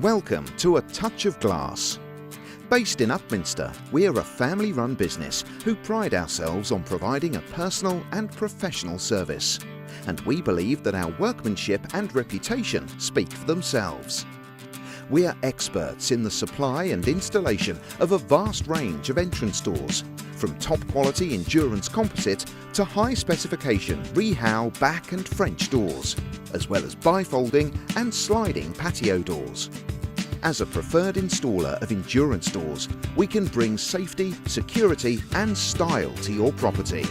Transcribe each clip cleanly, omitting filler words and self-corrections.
Welcome to A Touch of Glass. Based in Upminster, we are a family-run business who pride ourselves on providing a personal and professional service. And we believe that our workmanship and reputation speak for themselves. We are experts in the supply and installation of a vast range of entrance doors, from top-quality endurance composite to high-specification rehow back and French doors, as well as bifolding and sliding patio doors. As a preferred installer of endurance doors, we can bring safety, security and style to your property.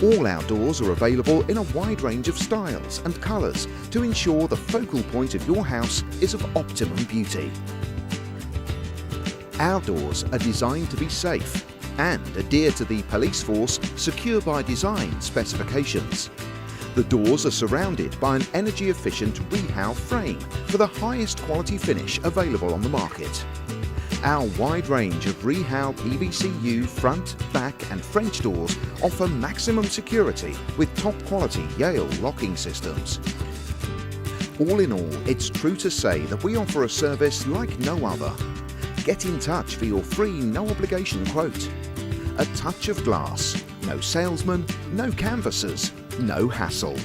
All our doors are available in a wide range of styles and colours to ensure the focal point of your house is of optimum beauty. Our doors are designed to be safe and adhere to the Police Force Secure by Design specifications. The doors are surrounded by an energy-efficient rehow frame for the highest quality finish available on the market. Our wide range of rehow PVC-U front, back and French doors offer maximum security with top-quality Yale locking systems. All in all, it's true to say that we offer a service like no other. Get in touch for your free no-obligation quote. A touch of glass. No salesman, no canvassers, no hassle.